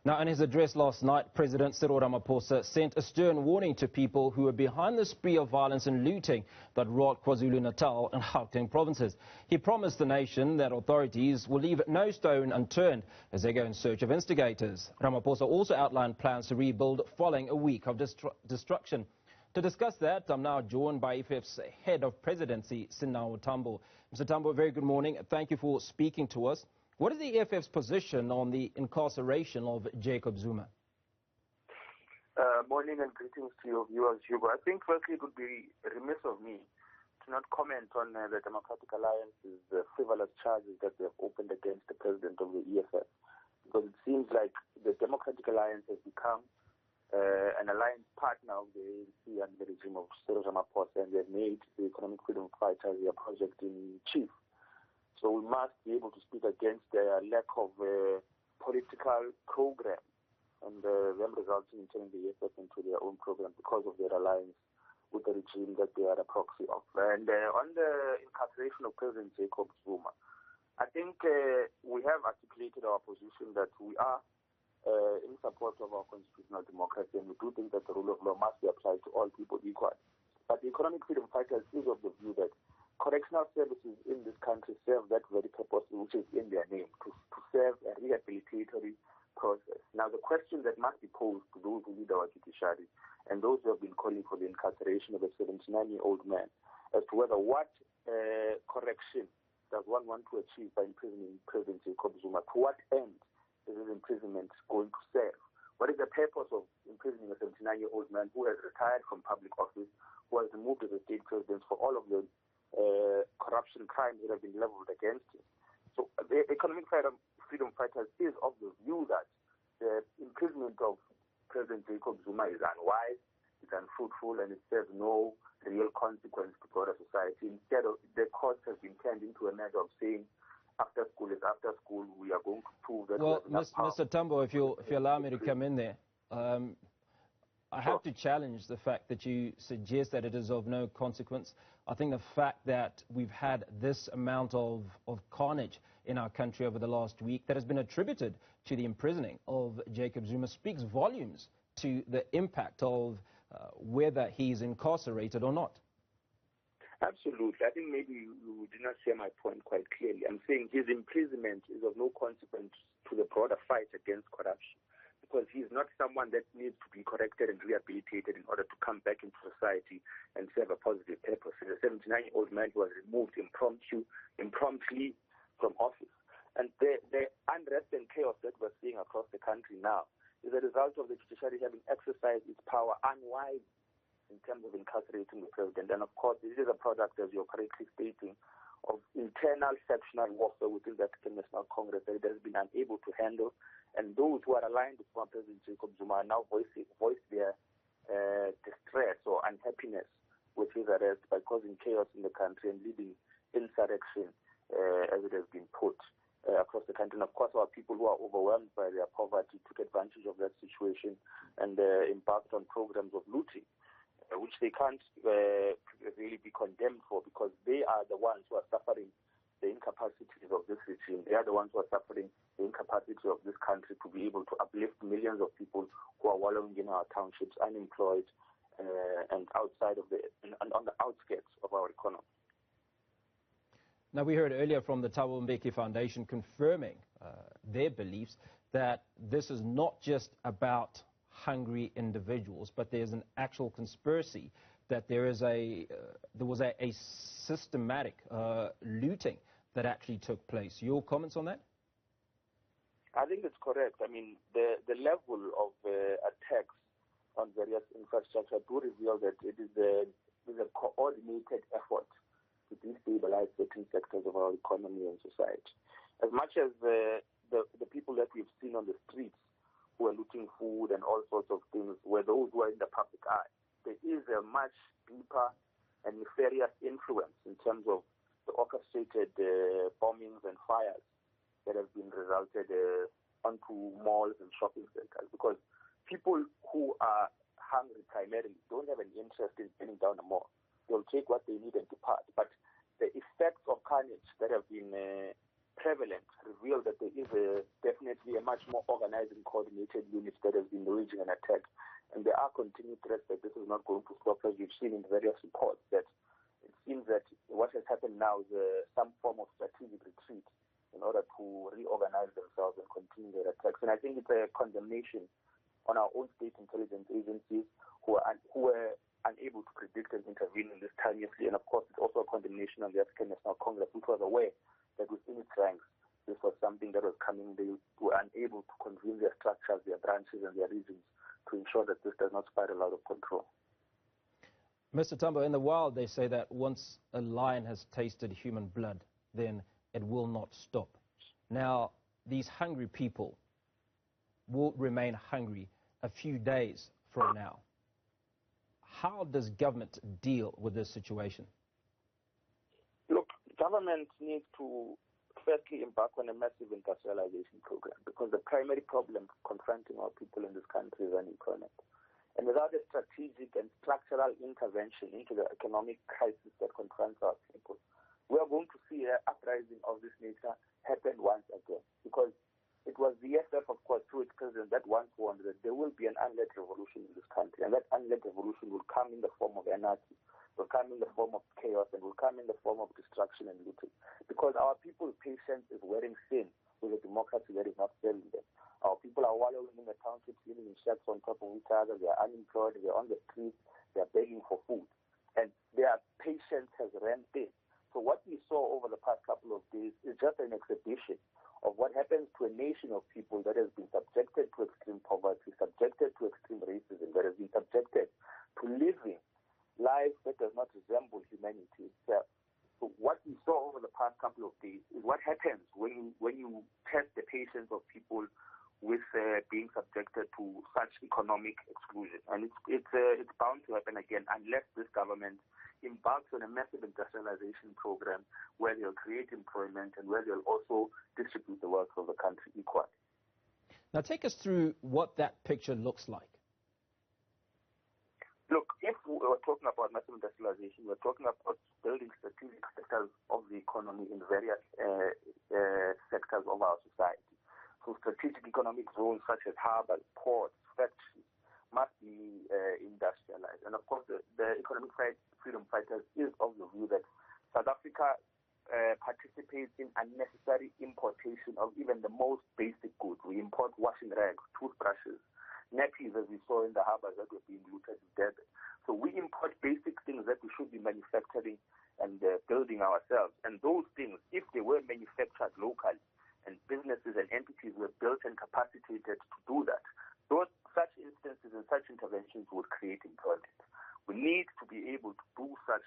Now, in his address last night, President Cyril Ramaphosa sent a stern warning to people who were behind the spree of violence and looting that rocked KwaZulu-Natal and Gauteng provinces. He promised the nation that authorities will leave no stone unturned as they go in search of instigators. Ramaphosa also outlined plans to rebuild following a week of destruction. To discuss that, I'm now joined by EFF's Head of Presidency, SinawoTambo. Mr. Tambo, very good morning. Thank you for speaking to us. What is the EFF's position on the incarceration of Jacob Zuma? Morning and greetings to your viewers, Hugo. I think firstly it would be remiss of me to not comment on the Democratic Alliance's frivolous charges that they have opened against the president of the EFF, because it seems like the Democratic Alliance has become an alliance partner of the ANC and the regime of Cyril Ramaphosa, and they have made the economic freedom fighters their project in chief. So we must be able to speak against their lack of political program and them resulting in turning the EFF into their own program because of their alliance with the regime that they are a proxy of. And on the incarceration of President Jacob Zuma, I think we have articulated our position that we are in support of our constitutional democracy, and we do think that the rule of law must be applied to all people equally. But the economic freedom fighters is of the view that correctional services in this country serve that very purpose, which is in their name, to serve a rehabilitatory process. Now, the question that must be posed to those who lead our judiciary and those who have been calling for the incarceration of a 79-year-old man as to whether what correction does one want to achieve by imprisoning President Jacob Zuma? To what end is his imprisonment going to serve? What is the purpose of imprisoning a 79-year-old man who has retired from public office, who has removed as a state president for all of the corruption crimes that have been leveled against him? So the economic freedom fighters is of the view that the imprisonment of President Jacob Zuma is unwise, it's unfruitful, and it serves no real consequence to broader society. Instead, the courts have been turned into a matter of saying after school is after school, we are going to prove that. Well, Mr. Tambo, if you allow me to come in there, I have to challenge the fact that you suggest that it is of no consequence. I think the fact that we've had this amount of carnage in our country over the last week that has been attributed to the imprisoning of Jacob Zuma speaks volumes to the impact of whether he's incarcerated or not. Absolutely. I think maybe you did not hear my point quite clearly. I'm saying his imprisonment is of no consequence to the broader fight against corruption, because he's not someone that needs to be corrected and rehabilitated in order to come back into society and serve a positive purpose. He's a 79-year-old man who was removed impromptly from office. And the unrest and chaos that we're seeing across the country now is a result of the judiciary having exercised its power unwisely in terms of incarcerating the president. And of course, this is a product, as you're correctly stating, of internal sectional warfare within the African National Congress that it has been unable to handle. And those who are aligned with President Jacob Zuma are now voice their distress or unhappiness with his arrest by causing chaos in the country and leading insurrection, as it has been put across the country. And of course, our people who are overwhelmed by their poverty took advantage of that situation and embarked on programs of looting, which they can't really be condemned for, because they are the ones who are suffering the incapacities of this regime. They are the ones who are suffering the incapacity of this country to be able to uplift millions of people who are wallowing in our townships, unemployed, and outside of on the outskirts of our economy. Now, we heard earlier from the Thabo Mbeki Foundation confirming their beliefs that this is not just about hungry individuals, but there's an actual conspiracy, that there was a systematic looting that actually took place. Your comments on that? I think it's correct. I mean, the level of attacks on various infrastructure do reveal that it is a coordinated effort to destabilize certain sectors of our economy and society. As much as the people that we've seen on the streets who are looting food and all sorts of things were those who are in the public eye, there is a much deeper and nefarious influence in terms of the orchestrated bombings and fires that have been resulted onto malls and shopping centers, because people who are hungry primarily don't have an interest in burning down a mall. They'll take what they need and depart. But the effects of carnage that have been prevalent reveal that there is definitely a much more organized and coordinated unit that has been waging an attack. And there are continued threats that this is not going to stop, as we've seen in various reports, that it seems that what has happened now is some form of strategic retreat in order to reorganize themselves and continue their attacks. And I think it's a condemnation on our own state intelligence agencies who were unable to predict and intervene in this timelessly. And of course, it's also a condemnation on the African National Congress, which was aware that within its ranks, this was something that was coming. They were unable to convene their structures, their branches, and their regions to ensure that this does not spiral out of control. Mr. Tambo, in the wild, they say that once a lion has tasted human blood, then it will not stop. Now, these hungry people will remain hungry a few days from now. How does government deal with this situation? Look, government needs to firstly embark on a massive industrialization program, because the primary problem confronting our people in this country is unemployment. And without a strategic and structural intervention into the economic crisis that confronts our people, we are going to see an uprising of this nature happen once again. Because it was the EFF, of course, through its president, that once warned that there will be an unled revolution in this country. And that unled revolution will come in the form of anarchy, will come in the form of chaos, and will come in the form of destruction and looting. Because our people's patience is wearing thin with a democracy that is not failing them. Our people are wallowing in the townships, living in shacks on top of each other. They are unemployed. They are on the streets. They are begging for food. And their patience has ran thin. So what we saw over the past couple of days is just an exhibition of what happens to a nation of people that has been subjected to extreme poverty, subjected to extreme racism, that has been subjected to living life that does not resemble humanity itself. So what we saw over the past couple of days is what happens when you test the patience of people with being subjected to such economic exclusion. And it's bound to happen again unless this government embarks on a massive industrialization program where they'll create employment and where they'll also distribute the wealth of the country equally. Now take us through what that picture looks like. Look, if we're talking about massive industrialization, we're talking about building strategic sectors of the economy in various sectors of our society. So strategic economic zones such as harbors, ports, factories must be industrialized. And of course, the economic freedom fighters is of the view that South Africa participates in unnecessary importation of even the most basic goods. We import washing rags, toothbrushes, nappies, as we saw in the harbors that were being looted in Durban. So we import basic things that we should be manufacturing and building ourselves. And those things, if they were manufactured locally, and businesses and entities were built and capacitated to do that, such instances and such interventions would create employment. We need to be able to do such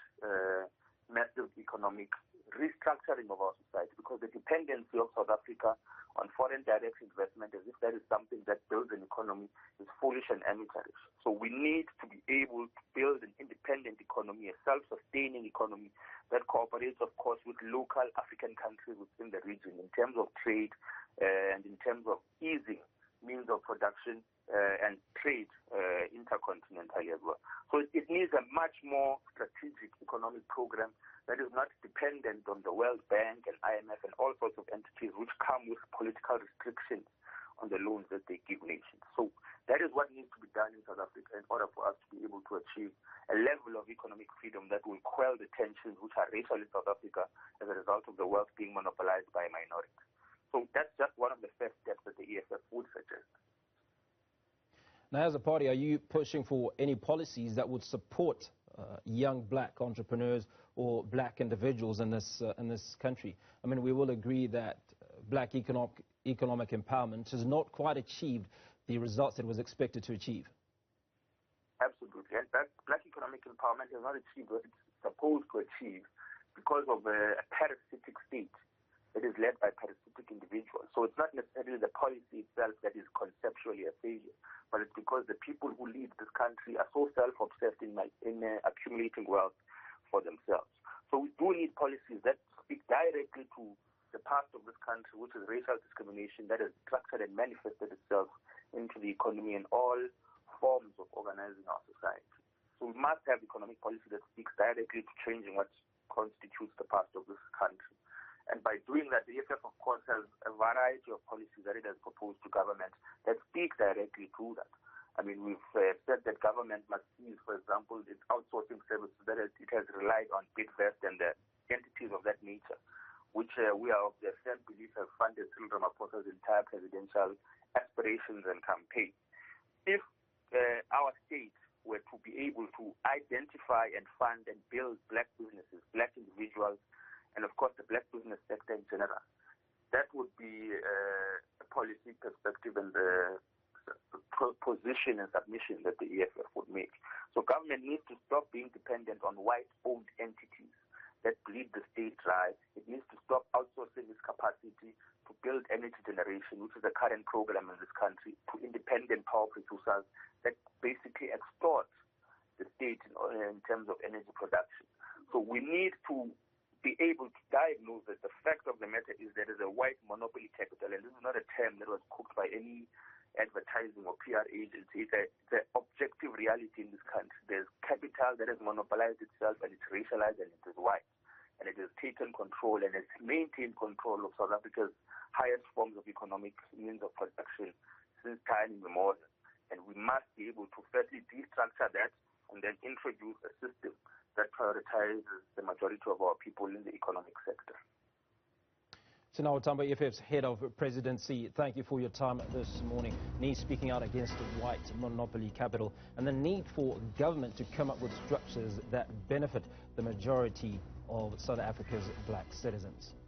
massive economic restructuring of our society, because the dependency of South Africa on foreign direct investment, as if that is something that builds an economy, is foolish and amateurish. So we need to be able to build an independent economy, a self-sustaining economy that cooperates, of course, with local African countries within the region in terms of trade and in terms of easing means of production and trade intercontinentally as well. So it needs a much more strategic economic program that is not dependent on the World Bank and IMF and all sorts of entities which come with political restrictions on the loans that they give nations. So that is what needs to be done in South Africa in order for us to be able to achieve a level of economic freedom that will quell the tensions which are racial in South Africa as a result of the wealth being monopolized by minorities. So that's just one of the first steps that the EFF would suggest. Now, as a party, are you pushing for any policies that would support young black entrepreneurs or black individuals in this country? I mean, we will agree that black economic empowerment has not quite achieved the results it was expected to achieve. Absolutely. And that black economic empowerment has not achieved what it's supposed to achieve because of a parasitic state that is led by parasitic individuals. So it's not necessarily the policy itself that is conceptually a failure, but it's because the people who lead this country are so self-obsessed in accumulating wealth for themselves. So we do need policies that speak directly to the past of this country, which is racial discrimination that has structured and manifested itself into the economy and all forms of organizing our society. So we must have economic policy that speaks directly to changing what constitutes the past of this country. And by doing that, the EFF, of course, has a variety of policies that it has proposed to government that speak directly to that. I mean, we've said that government must cease, for example, its outsourcing services that it has relied on Bidvest and the entities of that nature, which we are of the firm belief have funded Cyril Ramaphosa's entire presidential aspirations and campaign. If our state were to be able to identify and fund and build black businesses, black individuals, and of course the black business sector in general, that would be a policy perspective and the position and submission that the EFF would make. So government needs to stop being dependent on white-owned entities that bleed the state dry. It needs to stop outsourcing its capacity to build energy generation, which is the current program in this country, to independent power producers that basically extort the state in terms of energy production. So we need to be able to diagnose that the fact of the matter is there is a white monopoly capital, and this is not a term that was cooked by any advertising or PR agency. It's the objective reality in this country. There's capital that has monopolized itself, and it's racialized, and it is white. And it has taken control and has maintained control of South Africa's highest forms of economic means of production since time immemorial. And we must be able to firstly destructure that and then introduce a system that prioritizes the majority of our people in the economic sector. SinawoTambo, EFF's Head of Presidency, thank you for your time this morning. Need speaking out against white monopoly capital and the need for government to come up with structures that benefit the majority of South Africa's black citizens.